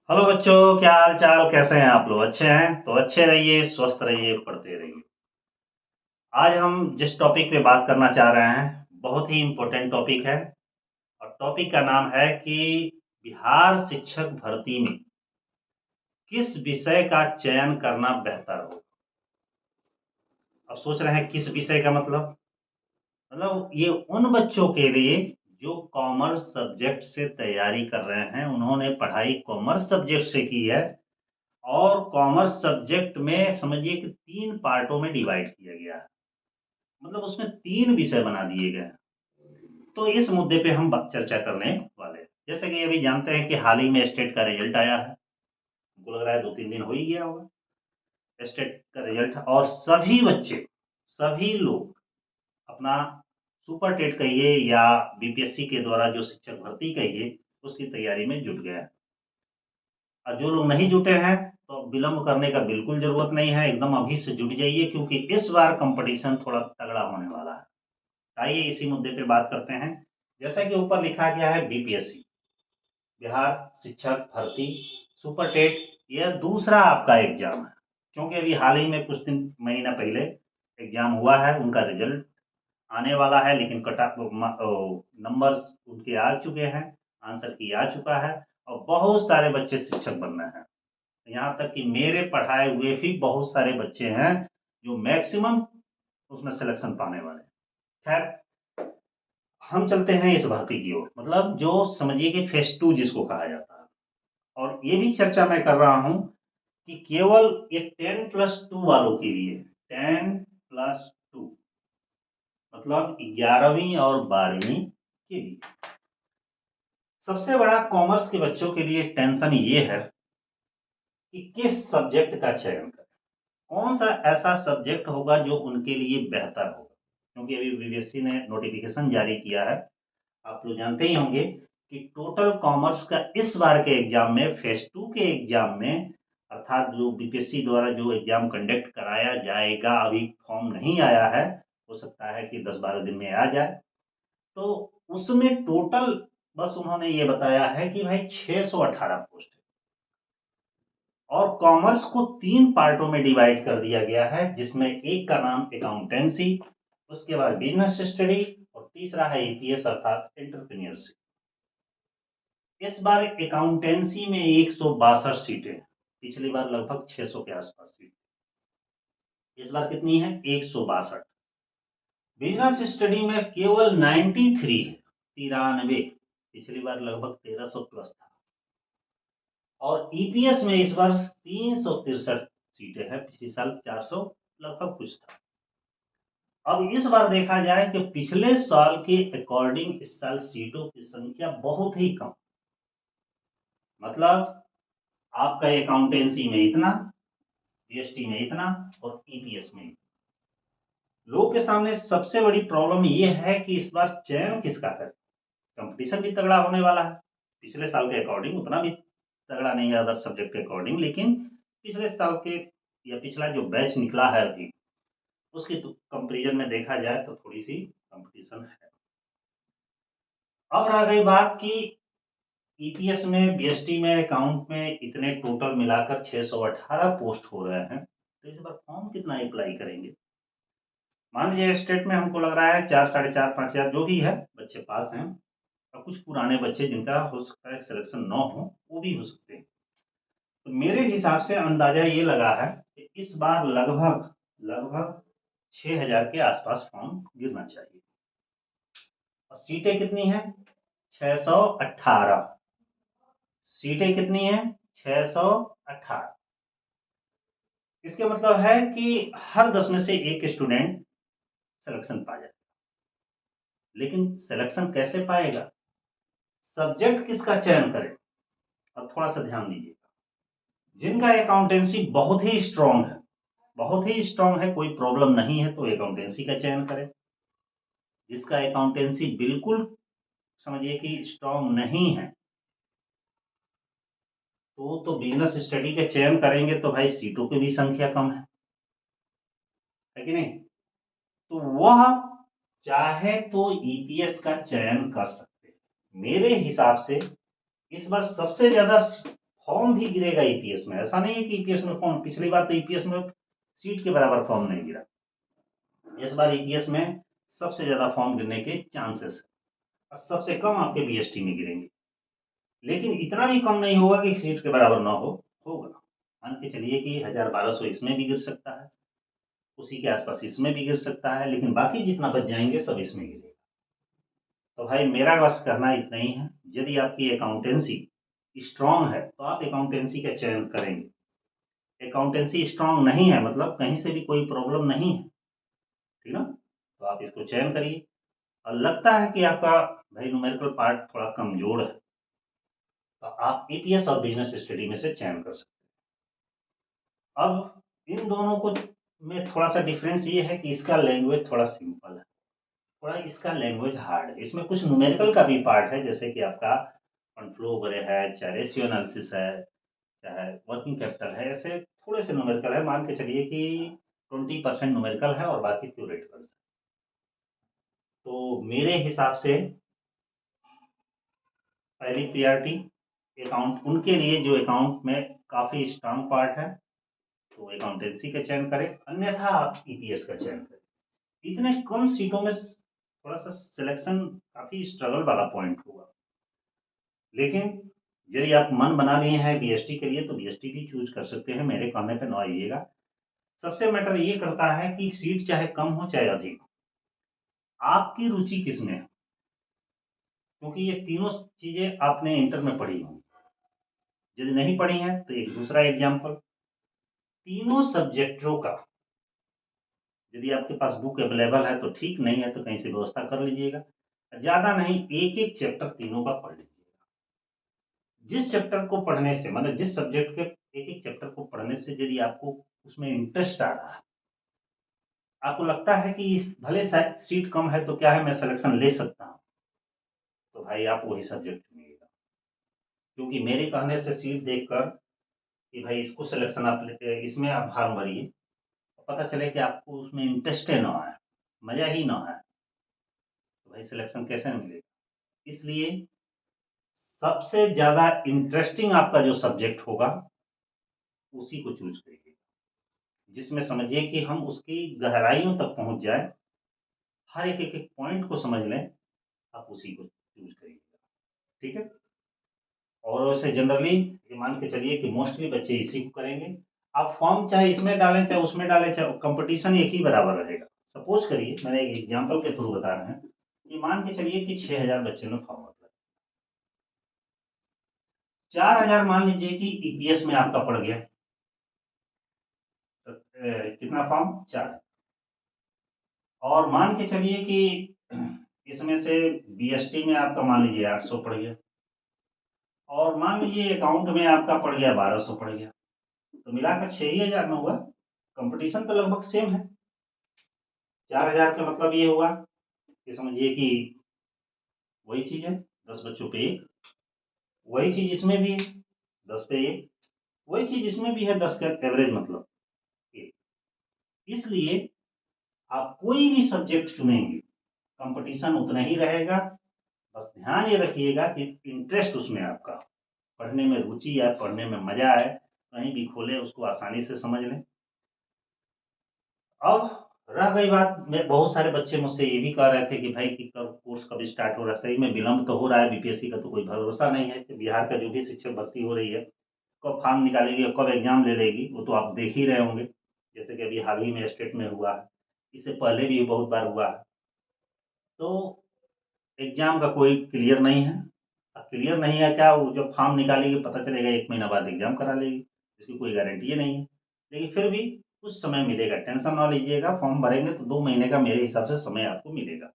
Hello बच्चों, क्या हाल चाल, कैसे हैं आप लोग? अच्छे हैं तो अच्छे रहिए, स्वस्थ रहिए, पढ़ते रहिए। आज हम जिस टॉपिक पे बात करना चाह रहे हैं बहुत ही इम्पोर्टेंट टॉपिक है। और टॉपिक का नाम है कि बिहार शिक्षक भर्ती में किस विषय का चयन करना बेहतर हो। अब सोच रहे हैं किस विषय का मतलब ये उन बच्चों के लिए जो कॉमर्स सब्जेक्ट से तैयारी कर रहे हैं, उन्होंने पढ़ाई कॉमर्स सब्जेक्ट से की है। और कॉमर्स सब्जेक्ट में समझिए कि 3 पार्टों में डिवाइड किया गया है। मतलब उसमें 3 विषय बना दिए गए हैं। तो इस मुद्दे पे हम चर्चा करने वाले हैं। जैसे कि अभी जानते हैं कि हाल ही में स्टेट का रिजल्ट आया है। हमको लग रहा है 2-3 दिन हो ही गया होगा स्टेट का रिजल्ट। और सभी बच्चे, सभी लोग अपना सुपर टेट कहिए या बीपीएससी के द्वारा जो शिक्षक भर्ती कहिए, उसकी तैयारी में जुट गए हैं। और जो लोग नहीं जुटे हैं तो विलंब करने का बिल्कुल जरूरत नहीं है, एकदम अभी से जुट जाइए, क्योंकि इस बार कंपटीशन थोड़ा तगड़ा होने वाला है। आइए इसी मुद्दे पे बात करते हैं। जैसा कि ऊपर लिखा गया है, बीपीएससी बिहार शिक्षक भर्ती सुपर टेट, यह दूसरा आपका एग्जाम है। क्योंकि अभी हाल ही में कुछ दिन महीना पहले एग्जाम हुआ है, उनका रिजल्ट आने वाला है, लेकिन कटा नंबर्स उनके आ चुके हैं, आंसर की आ चुका है। और बहुत सारे बच्चे शिक्षक बन रहे हैं। यहाँ तक कि मेरे पढ़ाए हुए भी बहुत सारे बच्चे हैं जो मैक्सिमम उसमें सिलेक्शन पाने वाले हैं। खैर, हम चलते हैं इस भर्ती की ओर, मतलब जो समझिए कि फेज 2 जिसको कहा जाता है। और ये भी चर्चा मैं कर रहा हूँ कि केवल ये 10+2 वालों के लिए, 10+2 मतलब 11वीं और 12वीं के लिए। सबसे बड़ा कॉमर्स के बच्चों के लिए टेंशन ये है कि किस सब्जेक्ट का चयन करें, कौन सा ऐसा सब्जेक्ट होगा जो उनके लिए बेहतर होगा। क्योंकि अभी बीबीएससी ने नोटिफिकेशन जारी किया है, आप लोग जानते ही होंगे कि टोटल कॉमर्स का इस बार के एग्जाम में, फेज 2 के एग्जाम में, अर्थात जो बीपीएससी द्वारा जो एग्जाम कंडक्ट कराया जाएगा, अभी फॉर्म नहीं आया है, हो सकता है कि 10-12 दिन में आ जाए। तो उसमें टोटल बस उन्होंने ये बताया है कि भाई 618 पोस्ट है। और कॉमर्स को 3 पार्टों में डिवाइड कर दिया गया है, जिसमें एक का नाम अकाउंटेंसी, उसके बाद बिजनेस स्टडी, और तीसरा है ईपीएस अर्थात एंटरप्रेन्योरशिप। इस बार अकाउंटेंसी में 162 सीटें, पिछली बार लगभग 600 के आसपास सीट, इस बार कितनी है? 162। बिजनेस स्टडी में केवल 93 है, 93, पिछली बार लगभग 1300 प्लस था। और ईपीएस में इस बार 363 सीटें हैं, पिछले साल 400 लगभग कुछ था। अब इस बार देखा जाए कि पिछले साल के अकॉर्डिंग इस साल सीटों की संख्या बहुत ही कम। मतलब आपका अकाउंटेंसी में इतना, जीएसटी में इतना, और ईपीएस में इतना। लोग के सामने सबसे बड़ी प्रॉब्लम यह है कि इस बार चयन किसका करें। कंपटीशन भी तगड़ा होने वाला है, पिछले साल के अकॉर्डिंग उतना भी तगड़ा नहीं है अदर सब्जेक्ट के अकॉर्डिंग, लेकिन पिछले साल के या पिछला जो बैच निकला है अभी, उसके तो कंपेरिजन में देखा जाए तो थोड़ी सी कंपटीशन है। अब रह गई बात कि ईपीएस में, बीएसटी में, अकाउंट में इतने टोटल मिलाकर 618 पोस्ट हो रहे हैं, तो इस बार फॉर्म कितना अप्लाई करेंगे? मान लीजिए स्टेट में हमको लग रहा है 4, 4,500 जो भी है बच्चे पास हैं। और कुछ पुराने बच्चे जिनका हो सकता है सिलेक्शन न हो, वो भी हो सकते हैं। तो मेरे हिसाब से अंदाजा ये लगा है कि इस बार लगभग लगभग 6,000 के आसपास फॉर्म गिरना चाहिए। और सीटें कितनी हैं? 618 सीटें कितनी हैं? 618। इसके मतलब है कि हर 10 में से एक स्टूडेंट सिलेक्शन पा जाए। लेकिन सिलेक्शन कैसे पाएगा, सब्जेक्ट किसका चयन करें? अब थोड़ा सा ध्यान दीजिएगा। जिनका अकाउंटेंसी बहुत ही स्ट्रांग है, बहुत ही स्ट्रांग है, कोई प्रॉब्लम नहीं है, तो अकाउंटेंसी का चयन करें। जिसका अकाउंटेंसी बिल्कुल समझिए कि स्ट्रांग नहीं है, तो बिजनेस स्टडी का चयन करेंगे, तो भाई सीटों की भी संख्या कम है कि नहीं? तो वह चाहे तो ईपीएस का चयन कर सकते हैं। मेरे हिसाब से इस बार सबसे ज्यादा फॉर्म भी गिरेगा ईपीएस में। ऐसा नहीं है कि ईपीएस में फॉर्म, पिछली बार तो ईपीएस में सीट के बराबर फॉर्म नहीं गिरा। इस बार ईपीएस में सबसे ज्यादा फॉर्म गिरने के चांसेस है और सबसे कम आपके बीएसटी में गिरेंगे। लेकिन इतना भी कम नहीं होगा कि सीट के बराबर ना हो, होगा। मान के चलिए कि 1000-1200 इसमें भी गिर सकता है, उसी के आसपास इसमें भी गिर सकता है, लेकिन बाकी जितना बच जाएंगे सब इसमें गिरेगा। तो भाई मेरा बस कहना इतना ही है, यदि आपकी अकाउंटेंसी स्ट्रांग है तो आप अकाउंटेंसी का चयन करेंगे। अकाउंटेंसी स्ट्रांग नहीं है मतलब कहीं से भी कोई प्रॉब्लम नहीं है, ठीक ना, तो आप इसको चयन करिए। और लगता है कि आपका भाई न्यूमेरिकल पार्ट थोड़ा कमजोर है, तो आप ईपीएस और बिजनेस स्टडी में से चयन कर सकते हैं। अब इन दोनों को में थोड़ा सा डिफरेंस ये है कि इसका लैंग्वेज थोड़ा सिंपल है, थोड़ा इसका लैंग्वेज हार्ड है। इसमें कुछ न्यूमेरिकल का भी पार्ट है, जैसे कि आपका फंड फ्लो वगैरह है, चाहे रेशियो एनालिसिस है, चाहे वर्किंग कैपिटल है, ऐसे थोड़े से न्यूमेरिकल है। मान के चलिए कि 20% न्यूमेरिकल है और बाकी थ्योरेटिकल है। तो मेरे हिसाब से पहली प्रायोरिटी अकाउंट उनके लिए जो अकाउंट में काफ़ी स्ट्रांग पार्ट है, तो अकाउंटेंसी का चयन करें, अन्यथा आप ईपीएस का चयन करें। इतने कम सीटों में थोड़ा सा सिलेक्शन काफ़ी स्ट्रगल वाला पॉइंट होगा, लेकिन यदि आप मन बना लिए हैं बीएसटी के लिए तो बीएसटी भी चूज कर सकते हैं, मेरे कहने पे ना आइएगा। सबसे मैटर ये करता है कि सीट चाहे कम हो चाहे अधिक, आपकी रुचि किसमें है, क्योंकि ये तीनों चीजें आपने इंटर में पढ़ी होंगी। यदि नहीं पढ़ी हैं तो एक दूसरा एग्जाम्पल, तीनों सब्जेक्टों का यदि आपके पास बुक अवेलेबल है तो ठीक, नहीं है तो कहीं से व्यवस्था कर लीजिएगा। ज्यादा नहीं, एक एक चैप्टर तीनों का पढ़ लीजिएगा। जिस चैप्टर को पढ़ने से मतलब जिस सब्जेक्ट के एक एक चैप्टर को पढ़ने से यदि आपको उसमें इंटरेस्ट आ रहा है, आपको लगता है कि भले शायद सीट कम है तो क्या है, मैं सिलेक्शन ले सकता हूँ, तो भाई आप वही सब्जेक्ट चुनिएगा। क्योंकि मेरे कहने से सीट देखकर कि भाई इसको सिलेक्शन आप लेते, इसमें आप फॉर्म भरिए, पता चले कि आपको उसमें इंटरेस्ट ना है, मजा ही ना है, तो भाई सिलेक्शन कैसे मिलेगा। इसलिए सबसे ज्यादा इंटरेस्टिंग आपका जो सब्जेक्ट होगा उसी को चूज करिए, जिसमें समझिए कि हम उसकी गहराइयों तक पहुंच जाए, हर एक एक पॉइंट को समझ लें, आप उसी को चूज करिएगा, ठीक है। और वैसे जनरली ये मान के चलिए कि मोस्टली बच्चे इसी को करेंगे। आप फॉर्म चाहे इसमें डालें चाहे उसमें डालें, चाहे कंपटीशन एक ही बराबर रहेगा। सपोज करिए, मैंने एक एग्जांपल के थ्रू बता रहे हैं कि मान के चलिए कि 6000 बच्चे ने फॉर्म भरा, 4000 मान लीजिए कि ईपीएस में आपका पड़ गया, तो, कितना फॉर्म, 4। और मान के चलिए कि इसमें से बीएसटी में आपका मान लीजिए 800 पड़ गया, और मान लीजिए अकाउंट में आपका पड़ गया 1200 पड़ गया, तो मिलाकर 6000 में हुआ। कंपटीशन तो लगभग सेम है। 4000 का मतलब ये हुआ कि समझिए कि वही चीज है, 10 बच्चों पे एक, वही चीज इसमें भी है, 10 पे 1, वही चीज इसमें भी है, 10 का एवरेज मतलब एक। इसलिए आप कोई भी सब्जेक्ट चुनेंगे, कंपटीशन उतना ही रहेगा। बस ध्यान ये रखिएगा कि इंटरेस्ट उसमें आपका, पढ़ने में रुचि आए, पढ़ने में मजा आए, कहीं भी खोले उसको आसानी से समझ लें। अब रह गई बात, मैं बहुत सारे बच्चे मुझसे ये भी कह रहे थे कि भाई कि कब कोर्स कब स्टार्ट हो रहा है। सही में विलम्ब तो हो रहा है, बीपीएससी का तो कोई भरोसा नहीं है कि बिहार का जो भी शिक्षक भर्ती हो रही है कब फॉर्म निकालेगी और कब एग्जाम ले लेगी, वो तो आप देख ही रहे होंगे। जैसे कि अभी हाल ही में स्टेट में हुआ है, इससे पहले भी बहुत बार हुआ है। तो एग्जाम का कोई क्लियर नहीं है। क्लियर नहीं है क्या, वो जब फॉर्म निकालेगी पता चलेगा 1 महीना बाद एग्जाम करा लेगी, इसकी कोई गारंटी ही नहीं है। लेकिन फिर भी कुछ समय मिलेगा, टेंशन ना लीजिएगा। फॉर्म भरेंगे तो 2 महीने का मेरे हिसाब से समय आपको मिलेगा,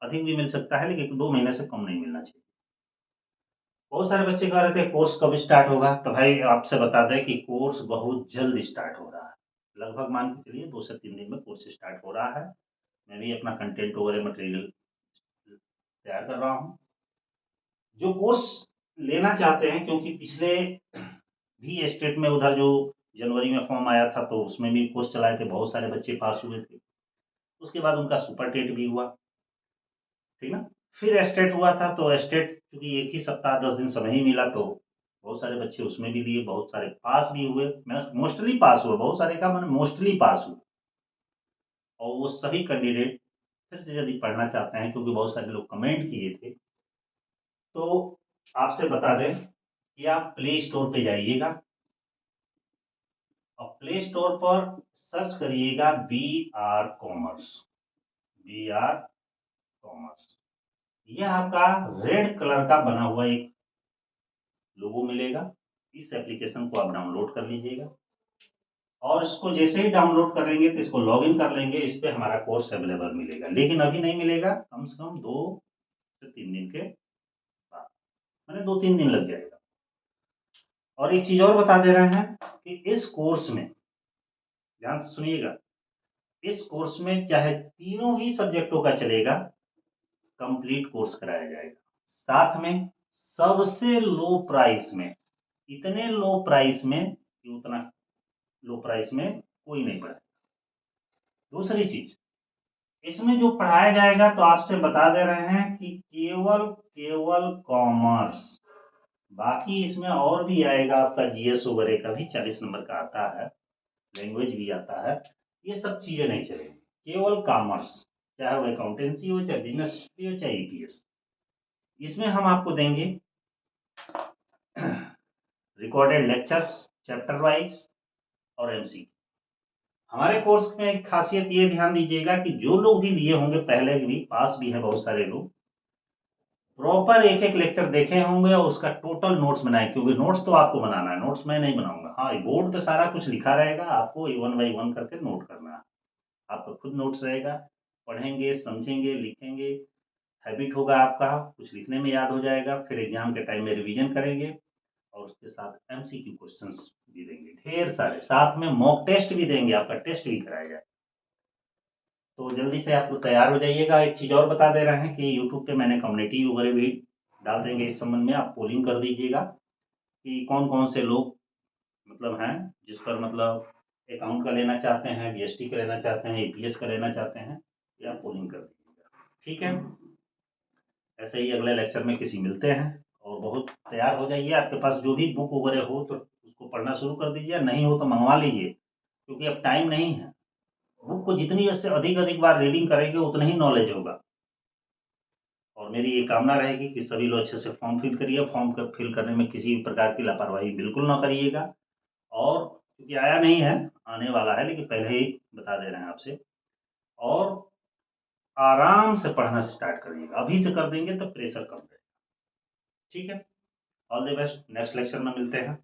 अधिक भी मिल सकता है लेकिन 2 महीने से कम नहीं मिलना चाहिए। बहुत सारे बच्चे कह रहे थे कोर्स कब स्टार्ट होगा, तो भाई आपसे बता दें कि कोर्स बहुत जल्द स्टार्ट हो रहा है। लगभग मान के चलिए 2 से 3 दिन में कोर्स स्टार्ट हो रहा है। मैं भी अपना कंटेंट वगैरह मटेरियल तैयार कर रहा हूँ। जो कोर्स लेना चाहते हैं, क्योंकि पिछले भी स्टेट में उधर जो जनवरी में फॉर्म आया था तो उसमें भी कोर्स चलाए थे, बहुत सारे बच्चे पास हुए थे। उसके बाद उनका सुपर टेट भी हुआ, ठीक ना। फिर स्टेट हुआ था तो स्टेट चूंकि एक ही सप्ताह 10 दिन समय ही मिला, तो बहुत सारे बच्चे उसमें भी लिए, बहुत सारे पास भी हुए, मैं मोस्टली पास हुआ, बहुत सारे का मैंने मोस्टली पास हुआ। और वो सभी कैंडिडेट फिर से यदि पढ़ना चाहते हैं, क्योंकि बहुत सारे लोग कमेंट किए थे, तो आपसे बता दें कि आप प्ले स्टोर पे जाइएगा और प्ले स्टोर पर सर्च करिएगा BR कॉमर्स, BR कॉमर्स। यह आपका रेड कलर का बना हुआ एक लोगो मिलेगा। इस एप्लीकेशन को आप डाउनलोड कर लीजिएगा और इसको जैसे ही डाउनलोड करेंगे तो इसको लॉगिन कर लेंगे। इस पे हमारा कोर्स अवेलेबल मिलेगा, लेकिन अभी नहीं मिलेगा, कम से कम 2 से 3 दिन के बाद, मैंने 2-3 दिन लग जाएगा। और एक चीज़ और बता दे रहे हैं कि इस कोर्स में, ध्यान से सुनिएगा, इस कोर्स में चाहे तीनों ही सब्जेक्टों का चलेगा, कंप्लीट कोर्स कराया जाएगा। साथ में सबसे लो प्राइस में, इतने लो प्राइस में कि उतना लो प्राइस में कोई नहीं पढ़ाएगा। दूसरी चीज, इसमें जो पढ़ाया जाएगा, तो आपसे बता दे रहे हैं कि केवल कॉमर्स, बाकी इसमें और भी आएगा, आपका जीएस वगैरह का भी 40 नंबर का आता है, लैंग्वेज भी आता है, ये सब चीजें नहीं चलेंगी, केवल कॉमर्स, चाहे वो अकाउंटेंसी हो, चाहे बिजनेस हो, चाहे ईपीएस। इसमें हम आपको देंगे रिकॉर्डेड लेक्चर्स चैप्टर वाइज और एमसी। हमारे कोर्स में एक खासियत ये ध्यान दीजिएगा कि जो लोग भी लिए होंगे पहले भी, पास भी है बहुत सारे लोग, प्रॉपर एक एक लेक्चर देखे होंगे और उसका टोटल नोट्स बनाए, क्योंकि नोट्स तो आपको बनाना है, नोट्स मैं नहीं बनाऊंगा। हाँ, बोर्ड पे सारा कुछ लिखा रहेगा, आपको 1 बाई 1 करके नोट करना है। आपका खुद नोट्स रहेगा, पढ़ेंगे, समझेंगे, लिखेंगे, हैबिट होगा आपका, कुछ लिखने में याद हो जाएगा, फिर एग्जाम के टाइम में रिवीजन करेंगे और उसके साथ एमसीक्यू क्वेश्चंस भी देंगे ढेर सारे, साथ में मॉक टेस्ट भी देंगे, आपका टेस्ट भी कराया जाएगा। तो जल्दी से आप लोग तैयार हो जाइएगा। एक चीज़ और बता दे रहे हैं कि यूट्यूब पे मैंने कम्युनिटी वगैरह भी डाल देंगे, इस संबंध में आप पोलिंग कर दीजिएगा कि कौन कौन से लोग मतलब हैं जिस पर मतलब अकाउंट का लेना चाहते हैं, बीएसटी का लेना चाहते हैं, ईपीएस का लेना चाहते हैं, या पोलिंग कर दीजिएगा। ठीक है, ऐसे ही अगले लेक्चर में किसी मिलते हैं। और बहुत तैयार हो जाइए, आपके पास जो भी बुक वगैरह हो तो उसको पढ़ना शुरू कर दीजिए, नहीं हो तो मंगवा लीजिए, क्योंकि अब टाइम नहीं है। बुक को जितनी से अधिक अधिक बार रीडिंग करेंगे उतना ही नॉलेज होगा। और मेरी ये कामना रहेगी कि सभी लोग अच्छे से फॉर्म फिल करिए, फॉर्म फिल करने में किसी भी प्रकार की लापरवाही बिल्कुल ना करिएगा। और क्योंकि आया नहीं है, आने वाला है, लेकिन पहले ही बता दे रहे हैं आपसे। और आराम से पढ़ना स्टार्ट करिएगा, अभी से कर देंगे तो प्रेशर कम रहेगा। ठीक है, all the best, next lecture में मिलते हैं।